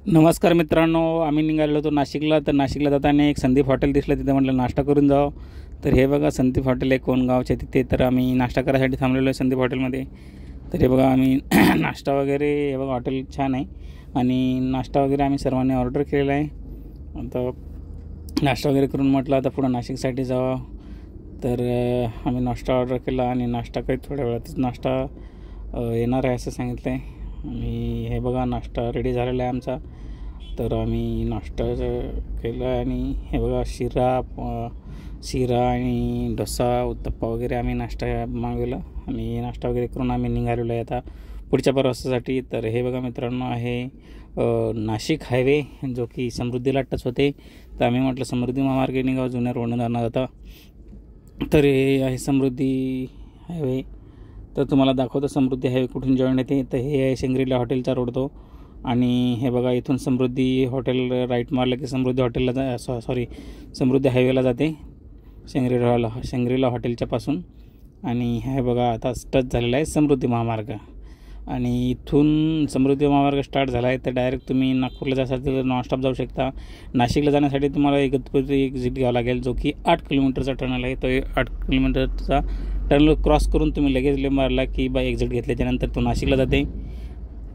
नमस्कार मित्रांनो, आम्ही निघालो होतो नाशिकला. तर नाशिकला जाताना एक संदीप हॉटेल दिसलं. तिथे म्हटलं नाश्ता करून जावं. तर हे बघा संदीप हॉटेल आहे कोणगावच्या तिथे. तर आम्ही नाश्ता करायसाठी थांबलेलो आहे संदीप हॉटेलमध्ये. तर हे बघा आम्ही नाश्ता वगैरे, हे बघा हॉटेल छान आहे आणि नाश्ता वगैरे आम्ही सर्वांनी ऑर्डर केलेला आहे. आता नाश्ता वगैरे करून म्हटलं आता पुढं नाशिकसाठी जावं. तर आम्ही नाश्ता ऑर्डर केला आणि नाश्ता काही थोड्या वेळातच नाश्ता येणार आहे असं सांगितलं आहे. आणि हे बघा नाश्ता रेडी झालेला आहे आमचा. तर आम्ही नाश्ता केला आणि हे बघा शिरा आणि डोसा उत्तप्पा वगैरे आम्ही नाश्ता मागवला आणि नाश्ता वगैरे करून आम्ही निघालेलो आहे आता पुढच्या प्रवासासाठी. तर हे बघा मित्रांनो आहे नाशिक हायवे जो की समृद्धीला टच होते. तर आम्ही म्हटलं समृद्धी महामार्गे निघावं जुन्या रोडनं जाणार आता. तर हे आहे समृद्धी हायवे. तर तुम्हाला दाखवतो समृद्धी हायवे कुठून जॉईन येते. तर हे आहे शेंगरीला हॉटेलचा रोड तो. आणि हे बघा इथून समृद्धी हॉटेल राईट मारलं की समृद्धी हॉटेलला समृद्धी हायवेला जाते शेंगरीला हॉटेलच्या पासून. आणि हे बघा आता टच झालेला आहे समृद्धी महामार्ग. आणि इथून समृद्धी महामार्ग स्टार्ट झाला आहे. तर डायरेक्ट तुम्ही नागपूरला जाण्यासाठी तर नॉनस्टॉप जाऊ शकता. नाशिकला जाण्यासाठी तुम्हाला इगतपुरी एक्झिट घ्यावा लागेल जो की 8 किलोमीटरचा टर्नल आहे. तो 8 किलोमीटरचा टर्नल क्रॉस करून तुम्ही लगेच मारला की बाय एक्झिट घेतल्याच्यानंतर तो नाशिकला जाते.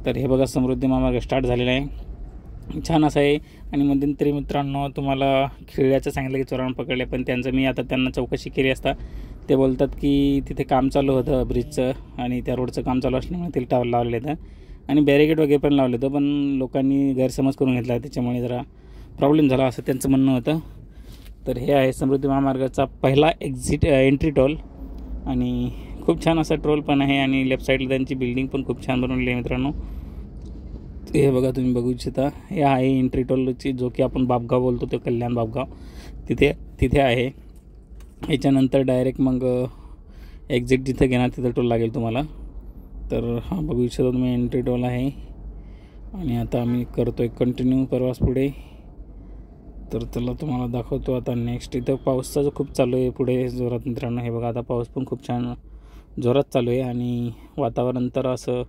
तर हे बघा समृद्धी महामार्ग स्टार्ट झालेला आहे, छान असं आहे. आणि मध्यंतरी मित्रांनो तुम्हाला खेळ्याचं सांगितलं की चोरानं पकडले, पण त्यांचं मी आता त्यांना चौकशी केली असता ते बोलतात की तिथे काम चालू होतं ब्रिजचं आणि त्या रोडचं काम चालू असल्यामुळे ते टावर लावलेलं होतं आणि बॅरिकेड वगैरे पण लावलं होतं, पण लोकांनी गैरसमज करून घेतला त्याच्यामुळे जरा प्रॉब्लेम झाला असं त्यांचं म्हणणं होतं. तर हे आहे समृद्धी महामार्गाचा पहिला एंट्री टोल आणि खूप छान असा टोल पण आहे. आणि लेफ्ट साईडला त्यांची बिल्डिंग पण खूप छान बनवलेली आहे मित्रांनो. हे बघा तुम्ही बघू इच्छिता हे आहे एंट्री टोलची जो की आपण बापगाव बोलतो ते कल्याण बापगाव तिथे आहे. याच्यानंतर डायरेक्ट मग एक्झिट जिथे घेणार तिथं टोल लागेल तुम्हाला. तर हा बघू इच्छिता तुम्ही एंट्री टोल आहे. आणि आता आम्ही करतो एक कंटिन्यू प्रवास पुढे. तर त्याला तुम्हाला दाखवतो आता नेक्स्ट. इथं पावसाचं जो खूप चालू आहे पुढे जोरात मित्रांनो. हे बघा आता पाऊस पण खूप छान जोरात चालू आहे आणि वातावरण तर असं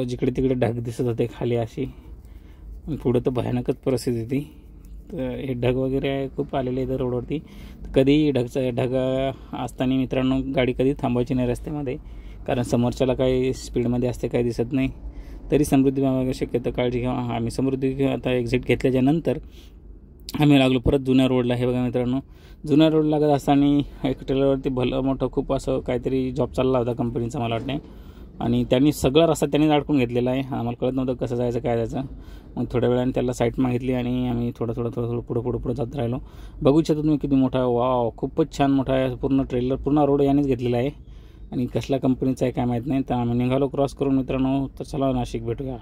जिकडे तिकडे ढग दिसत होते खाली अशी. पुढे तर भयानकच परिस्थिती. तर हे ढग वगैरे खूप आलेले आहेत रोडवरती. कधी ढग असताना मित्रांनो गाडी कधी थांबवायची नाही रस्त्यामध्ये, कारण समोरच्याला काही स्पीडमध्ये असते काही दिसत नाही. तरी समृद्धी महामार्ग शक्यतो काळजी घ्या. आम्ही समृद्धी आता एक्झिट घेतल्याच्यानंतर आम्ही लागलो परत जुन्या रोडला. हे बघा मित्रांनो जुन्या रोड लागत असताना एक ट्रेलरवरती भलं मोठं खूप असं काहीतरी जॉब चालला होता कंपनीचा मला वाटते. आणि त्यांनी सगळा रस्ता त्यांनीच अडकून घेतलेला आहे. आम्हाला कळत नव्हतं कसं जायचं काय जायचं. मग थोड्या वेळाने त्याला साईट मागितली आणि आम्ही थोडं पुढं जात राहिलो. बघू शकता तुम्ही किती मोठा, वाव खूपच छान मोठा आहे. पूर्ण ट्रेलर पूर्ण रोड यानेच घेतलेला आहे आणि कसल्या कंपनीचा आहे काय माहीत नाही. तर आम्ही निघालो क्रॉस करून मित्रांनो. तर चला नाशिक भेटूया.